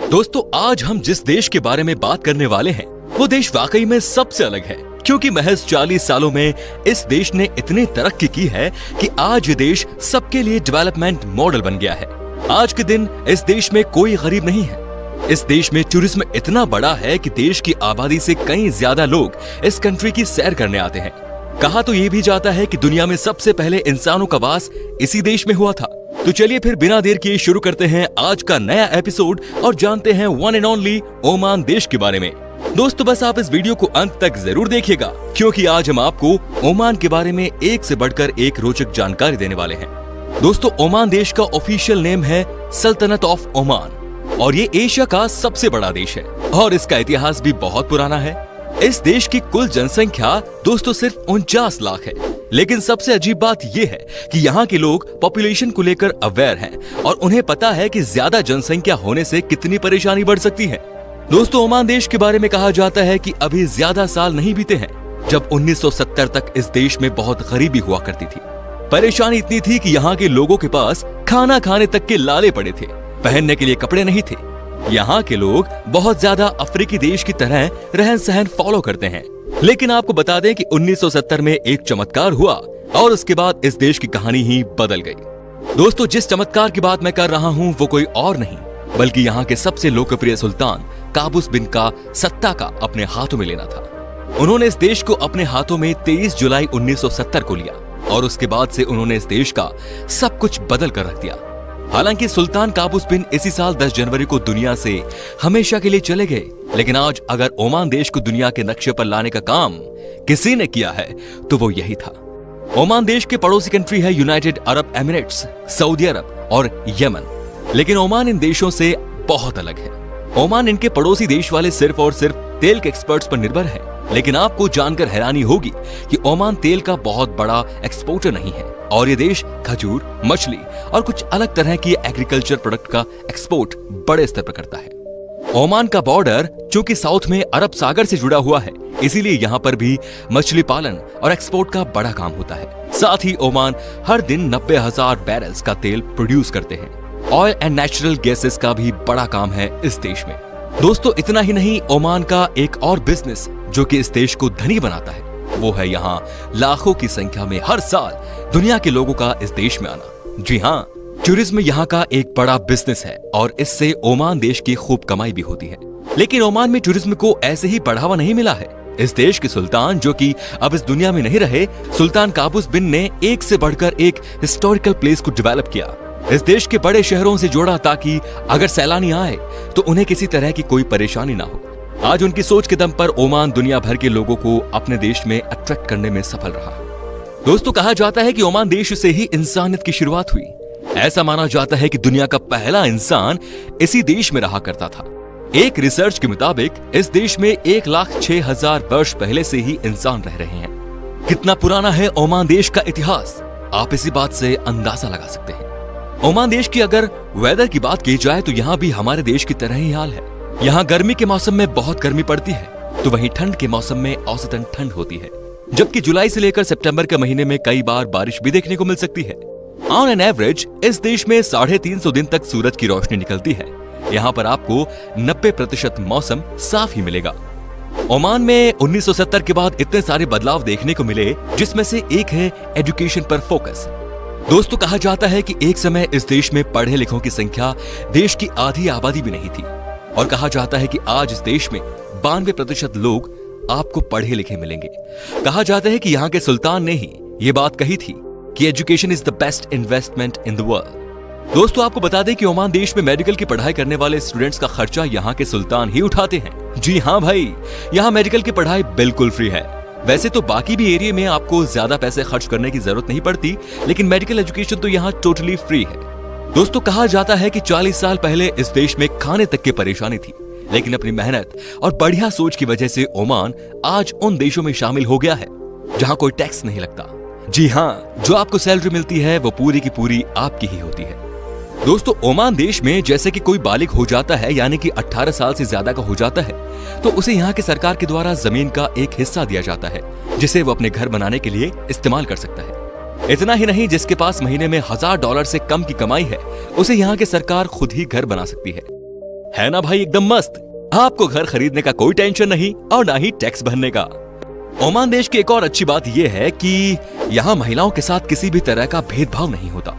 दोस्तों, आज हम जिस देश के बारे में बात करने वाले हैं वो देश वाकई में सबसे अलग है, क्योंकि महज 40 सालों में इस देश ने इतनी तरक्की की है कि आज ये देश सबके लिए डेवलपमेंट मॉडल बन गया है। आज के दिन इस देश में कोई गरीब नहीं है। इस देश में टूरिज्म इतना बड़ा है कि देश की आबादी से कई ज्यादा लोग इस कंट्री की सैर करने आते हैं। कहा तो ये भी जाता है कि दुनिया में सबसे पहले इंसानों का वास इसी देश में हुआ था। तो चलिए फिर बिना देर किए शुरू करते हैं आज का नया एपिसोड और जानते हैं वन एंड ओनली ओमान देश के बारे में। दोस्तों, बस आप इस वीडियो को अंत तक जरूर देखिएगा, क्योंकि आज हम आपको ओमान के बारे में एक से बढ़कर एक रोचक जानकारी देने वाले हैं। दोस्तों, ओमान देश का ऑफिशियल नेम है सल्तनत ऑफ ओमान और ये एशिया का सबसे बड़ा देश है और इसका इतिहास भी बहुत पुराना है। इस देश की कुल जनसंख्या दोस्तों सिर्फ 49 लाख है, लेकिन सबसे अजीब बात यह है कि यहाँ के लोग पॉपुलेशन को लेकर अवेयर हैं और उन्हें पता है कि ज्यादा जनसंख्या होने से कितनी परेशानी बढ़ सकती है। दोस्तों, ओमान देश के बारे में कहा जाता है कि अभी ज्यादा साल नहीं बीते हैं जब 1970 तक इस देश में बहुत गरीबी हुआ करती थी। परेशानी इतनी थी कि यहाँ के लोगों के पास खाना खाने तक के लाले पड़े थे, पहनने के लिए कपड़े नहीं थे। यहाँ के लोग बहुत ज्यादा अफ्रीकी देश की तरह रहन सहन फॉलो करते हैं। लेकिन आपको बता दें कि 1970 में एक चमत्कार हुआ और उसके बाद इस देश की कहानी ही बदल गई। दोस्तों, जिस चमत्कार की बात मैं कर रहा हूँ वो कोई और नहीं बल्कि यहाँ के सबसे लोकप्रिय सुल्तान काबूस बिन का सत्ता का अपने हाथों में लेना था। उन्होंने इस देश को अपने हाथों में 23 जुलाई 1970 को लिया और उसके बाद से उन्होंने इस देश का सब कुछ बदल कर रख दिया। हालांकि सुल्तान काबूस बिन इसी साल 10 जनवरी को दुनिया से हमेशा के लिए चले गए, लेकिन आज अगर ओमान देश को दुनिया के नक्शे पर लाने का काम किसी ने किया है तो वो यही था। ओमान देश के पड़ोसी कंट्री है यूनाइटेड अरब एमिरेट्स, सऊदी अरब और यमन, लेकिन ओमान इन देशों से बहुत अलग है। ओमान इनके पड़ोसी देश वाले सिर्फ और सिर्फ तेल के एक्सपर्ट्स पर निर्भर है, लेकिन आपको जानकर हैरानी होगी कि ओमान तेल का बहुत बड़ा एक्सपोर्टर नहीं है और ये देश खजूर, मछली और कुछ अलग तरह की एग्रीकल्चर प्रोडक्ट का एक्सपोर्ट बड़े स्तर पर करता है। ओमान का बॉर्डर चूंकि साउथ में अरब सागर से जुड़ा हुआ है, इसीलिए यहाँ पर भी मछली पालन और एक्सपोर्ट का बड़ा काम होता है। साथ ही ओमान हर दिन 90,000 बैरल्स का तेल प्रोड्यूस करते हैं। ऑयल एंड नेचुरल गैसेस का भी बड़ा काम है इस देश में। दोस्तों, इतना ही नहीं, ओमान का एक और बिजनेस जो कि इस देश को धनी बनाता है वो है यहाँ लाखों की संख्या में हर साल दुनिया के लोगों का इस देश में आना। जी हाँ, टूरिज्म यहाँ का एक बड़ा बिजनेस है और इससे ओमान देश की खूब कमाई भी होती है। लेकिन ओमान में टूरिज्म को ऐसे ही बढ़ावा नहीं मिला है। इस देश के सुल्तान, जो कि अब इस दुनिया में नहीं रहे, सुल्तान काबूस बिन ने एक से बढ़कर एक हिस्टोरिकल प्लेस को डेवलप किया। इस देश के बड़े शहरों से जोड़ा ताकि अगर सैलानी आए तो उन्हें किसी तरह की कोई परेशानी ना हो। आज उनकी सोच के दम पर ओमान दुनिया भर के लोगों को अपने देश में अट्रैक्ट करने में सफल रहा। दोस्तों, कहा जाता है कि ओमान देश से ही इंसानियत की शुरुआत हुई। ऐसा माना जाता है कि दुनिया का पहला इंसान इसी देश में रहा करता था। एक रिसर्च के मुताबिक इस देश में 1,06,000 वर्ष पहले से ही इंसान रह रहे हैं। कितना पुराना है ओमान देश का इतिहास, आप इसी बात से अंदाजा लगा सकते हैं। ओमान देश की अगर वेदर की बात की जाए तो यहाँ भी हमारे देश की तरह ही हाल है। यहाँ गर्मी के मौसम में बहुत गर्मी पड़ती है तो वहीं ठंड के मौसम में औसतन ठंड होती है, जबकि जुलाई से लेकर सितंबर के महीने में कई बार बारिश भी देखने को मिल सकती है। ऑन एन एवरेज इस देश में 350 दिन तक सूरज की रोशनी निकलती है। यहाँ पर आपको 90% मौसम साफ ही मिलेगा। ओमान में 1970 के बाद इतने सारे बदलाव देखने को मिले, जिसमें से एक है एजुकेशन पर फोकस। दोस्तों, कहा जाता है कि एक समय इस देश में पढ़े लिखों की संख्या देश की आधी आबादी भी नहीं थी और कहा जाता है कि आज इस देश में 92% लोग आपको पढ़े लिखे मिलेंगे। कहा जाता है कि यहाँ के सुल्तान ने ही ये बात कही थी कि education is the best investment in the world. दोस्तों, आपको बता दें कि ओमान देश में मेडिकल की पढ़ाई करने वाले स्टूडेंट्स का खर्चा यहाँ के सुल्तान ही उठाते हैं। जी हाँ भाई, यहाँ मेडिकल की पढ़ाई बिल्कुल फ्री है। वैसे तो बाकी भी एरिया में आपको ज्यादा पैसे खर्च करने की जरूरत नहीं पड़ती, लेकिन मेडिकल एजुकेशन तो यहाँ टोटली फ्री है। दोस्तों, कहा जाता है कि 40 साल पहले इस देश में खाने तक की परेशानी थी, लेकिन अपनी मेहनत और बढ़िया सोच की वजह से ओमान आज उन देशों में शामिल हो गया है जहाँ कोई टैक्स नहीं लगता। जी हाँ, जो आपको सैलरी मिलती है वो पूरी की पूरी आपकी ही होती है। दोस्तों, ओमान देश में जैसे कि कोई बालिग हो जाता है, यानी कि 18 साल से ज्यादा का हो जाता है, तो उसे यहाँ के सरकार के द्वारा जमीन का एक हिस्सा दिया जाता है जिसे वो अपने घर बनाने के लिए इस्तेमाल कर सकता है। इतना ही नहीं, जिसके पास महीने में $1000 से कम की कमाई है उसे यहाँ की सरकार खुद ही घर बना सकती है। है ना भाई एकदम मस्त। आपको घर खरीदने का कोई टेंशन नहीं और ना ही टैक्स भरने का। ओमान देश की एक और अच्छी बात यह है कि यहाँ महिलाओं के साथ किसी भी तरह का भेदभाव नहीं होता।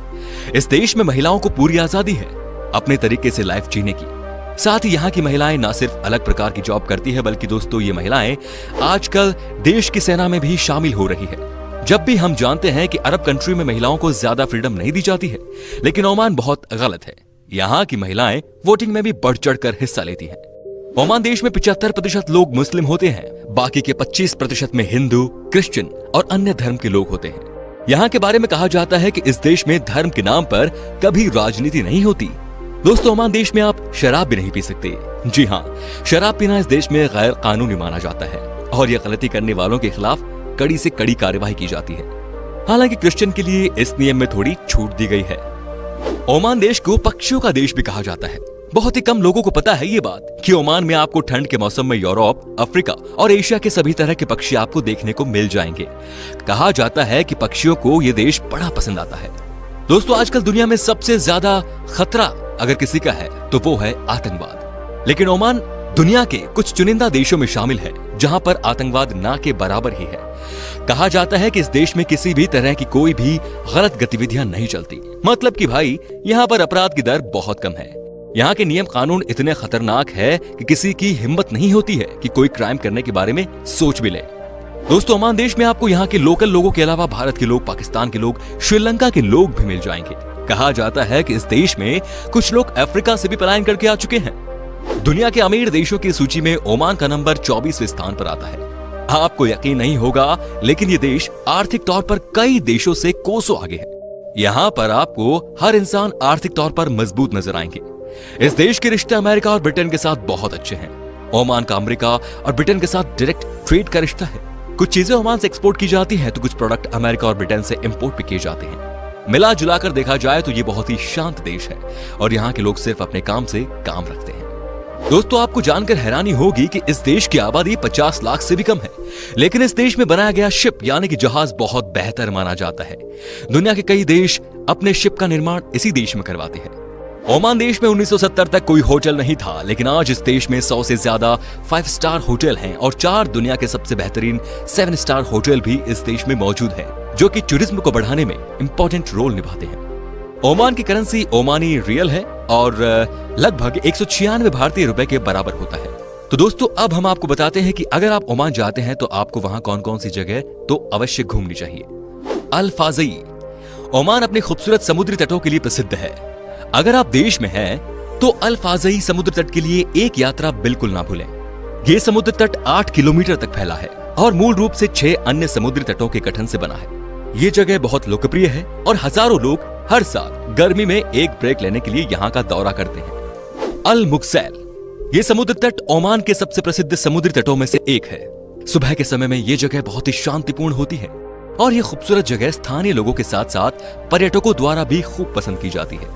इस देश में महिलाओं को पूरी आजादी है अपने तरीके से लाइफ जीने की। साथ ही यहाँ की महिलाएं ना सिर्फ अलग प्रकार की जॉब करती है, बल्कि दोस्तों ये महिलाएं आजकल देश की सेना में भी शामिल हो रही है। जब भी हम जानते हैं कि अरब कंट्री में महिलाओं को ज्यादा फ्रीडम नहीं दी जाती है, लेकिन ओमान बहुत गलत है। यहाँ की महिलाएं वोटिंग में भी बढ़ चढ़कर हिस्सा लेती हैं। ओमान देश में 75% लोग मुस्लिम होते हैं, बाकी के 25% में हिंदू, क्रिश्चियन और अन्य धर्म के लोग होते हैं। यहाँ के बारे में कहा जाता है कि इस देश में धर्म के नाम पर कभी राजनीति नहीं होती। दोस्तों ओमान देश में आप शराब भी नहीं पी सकते। जी हाँ, शराब पीना इस देश में गैर कानूनी माना जाता है और ये गलती करने वालों के खिलाफ कड़ी से कड़ी कार्यवाही की जाती है। हालांकि क्रिश्चियन के लिए इस नियम में थोड़ी छूट दी गई है। ओमान देश को पक्षियों का देश भी कहा जाता है। बहुत ही कम लोगों को पता है ये बात कि ओमान में आपको ठंड के मौसम में यूरोप, अफ्रीका और एशिया के सभी तरह के पक्षी आपको देखने को मिल जाएंगे। कहा जाता है कि पक्षियों को ये देश बड़ा पसंद आता है। दोस्तों आजकल दुनिया में सबसे ज्यादा खतरा अगर किसी का है तो वो है आतंकवाद। लेकिन ओमान दुनिया के कुछ चुनिंदा देशों में शामिल है जहां पर आतंकवाद ना के बराबर ही है। कहा जाता है कि इस देश में किसी भी तरह की कोई भी गलत गतिविधियां नहीं चलती। मतलब कि भाई यहाँ पर अपराध की दर बहुत कम है। यहाँ के नियम कानून इतने खतरनाक है कि किसी की हिम्मत नहीं होती है कि कोई क्राइम करने के बारे में सोच भी ले। दोस्तों ओमान देश में आपको यहाँ के लोकल लोगों के अलावा भारत के लोग, पाकिस्तान के लोग, श्रीलंका के लोग भी मिल जाएंगे। कहा जाता है कि इस देश में कुछ लोग अफ्रीका से भी पलायन करके आ चुके हैं। दुनिया के अमीर देशों की सूची में ओमान का नंबर 24वें स्थान पर आता है। आपको यकीन नहीं होगा, लेकिन ये देश आर्थिक तौर पर कई देशों से कोसों आगे है। यहाँ पर आपको हर इंसान आर्थिक तौर पर मजबूत नजर आएंगे। इस देश के रिश्ते अमेरिका और ब्रिटेन के साथ बहुत अच्छे हैं। ओमान का अमेरिका और ब्रिटेन के साथ डायरेक्ट ट्रेड का रिश्ता है। कुछ चीजें ओमान से एक्सपोर्ट की जाती है तो कुछ प्रोडक्ट अमेरिका और ब्रिटेन से इंपोर्ट भी किए जाते हैं। मिला जुलाकर देखा जाए तो ये बहुत ही शांत देश है और यहाँ के लोग सिर्फ अपने काम से काम रखते हैं। दोस्तों आपको जानकर हैरानी होगी कि इस देश की आबादी 50 लाख से भी कम है, लेकिन इस देश में बनाया गया शिप यानी कि जहाज बहुत बेहतर माना जाता है। दुनिया के कई देश अपने शिप का निर्माण इसी देश में करवाते हैं। ओमान देश में 1970 तक कोई होटल नहीं था, लेकिन आज इस देश में 100 से ज्यादा 5 स्टार होटल हैं और 4 दुनिया के सबसे बेहतरीन 7 स्टार होटल भी इस देश में मौजूद हैं, जो कि टूरिज्म को बढ़ाने में इंपॉर्टेंट रोल निभाते हैं। ओमान की करेंसी ओमानी रियल है और लगभग 196 भारतीय रुपए के बराबर होता है। तो दोस्तों अब हम आपको बताते हैं कि अगर आप ओमान जाते हैं तो आपको वहां कौन कौन सी जगह तो अवश्य घूमनी चाहिए। अल फाज़ई। ओमान अपने खूबसूरत समुद्री तटों के लिए प्रसिद्ध है। अगर आप देश में हैं तो अल फाज़ई समुद्र तट के लिए एक यात्रा बिल्कुल ना भूलें। ये समुद्र तट 8 किलोमीटर तक फैला है और मूल रूप से 6 अन्य समुद्री तटों के गठन से बना है। ये जगह बहुत लोकप्रिय है और हजारों लोग हर साल गर्मी में एक ब्रेक लेने के लिए यहाँ का दौरा करते हैं। अल मुक्सैल। ये समुद्र तट ओमान के सबसे प्रसिद्ध समुद्री तटों में से एक है। सुबह के समय में ये जगह बहुत ही शांतिपूर्ण होती है और ये खूबसूरत जगह स्थानीय लोगों के साथ साथ पर्यटकों द्वारा भी खूब पसंद की जाती है।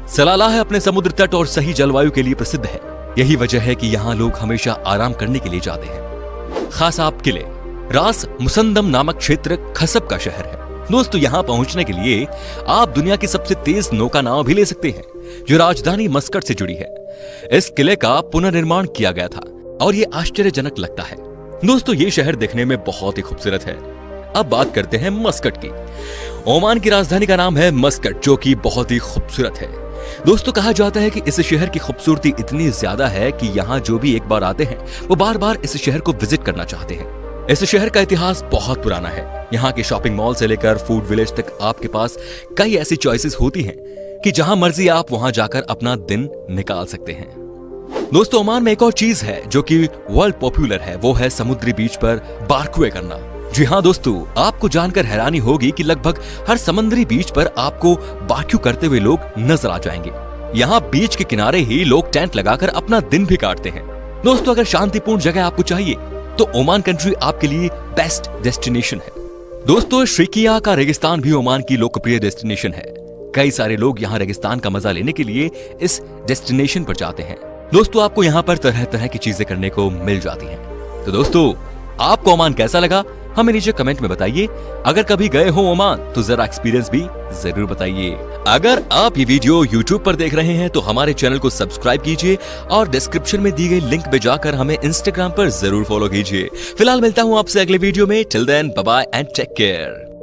सलालाह अपने समुद्र तट और सही जलवायु के लिए प्रसिद्ध है। यही वजह है कि यहाँ लोग हमेशा आराम करने के लिए जाते हैं। खासाब किले। रास मुसंदम नामक क्षेत्र खसब का शहर है। दोस्तों यहाँ पहुंचने के लिए आप दुनिया की सबसे तेज नौका नाव भी ले सकते हैं, जो राजधानी मस्कट से जुड़ी है। इस किले का पुनर्निर्माण किया गया था और ये आश्चर्यजनक लगता है। दोस्तों ये शहर देखने में बहुत ही खूबसूरत है। अब बात करते हैं मस्कट की। ओमान की राजधानी का नाम है मस्कट, जो कि बहुत ही खूबसूरत है। दोस्तों कहा जाता है कि इस शहर की खूबसूरती इतनी ज्यादा है कि यहाँ जो भी एक बार आते हैं वो बार बार इस शहर को विजिट करना चाहते हैं। इस शहर का इतिहास बहुत पुराना है। यहाँ के शॉपिंग मॉल से लेकर फूड विलेज तक आपके पास कई ऐसी चॉइसेस होती हैं कि जहां मर्जी आप वहां जाकर अपना दिन निकाल सकते हैं। दोस्तों ओमान में एक और चीज है जो कि वर्ल्ड पॉपुलर है, वो है समुद्री बीच पर बारकुए करना। जी हाँ दोस्तों, आपको जानकर हैरानी होगी कि लगभग हर समुद्री बीच पर आपको बारक्यू करते हुए लोग नजर आ जाएंगे। यहाँ बीच के किनारे ही लोग टेंट लगाकर अपना दिन भी काटते हैं। दोस्तों अगर शांतिपूर्ण जगह आपको चाहिए तो ओमान कंट्री आपके लिए बेस्ट डेस्टिनेशन है। दोस्तों श्रीकिया का रेगिस्तान भी ओमान की लोकप्रिय डेस्टिनेशन है। कई सारे लोग यहाँ रेगिस्तान का मजा लेने के लिए इस डेस्टिनेशन पर जाते हैं। दोस्तों आपको यहाँ पर तरह तरह की चीजें करने को मिल जाती हैं। तो दोस्तों आपको ओमान कैसा लगा हमें नीचे कमेंट में बताइए। अगर कभी गए हो ओमान तो जरा एक्सपीरियंस भी जरूर बताइए। अगर आप ये वीडियो YouTube पर देख रहे हैं तो हमारे चैनल को सब्सक्राइब कीजिए और डिस्क्रिप्शन में दी गई लिंक पे जाकर हमें Instagram पर जरूर फॉलो कीजिए। फिलहाल मिलता हूँ आपसे अगले वीडियो में। Till then bye bye and take care.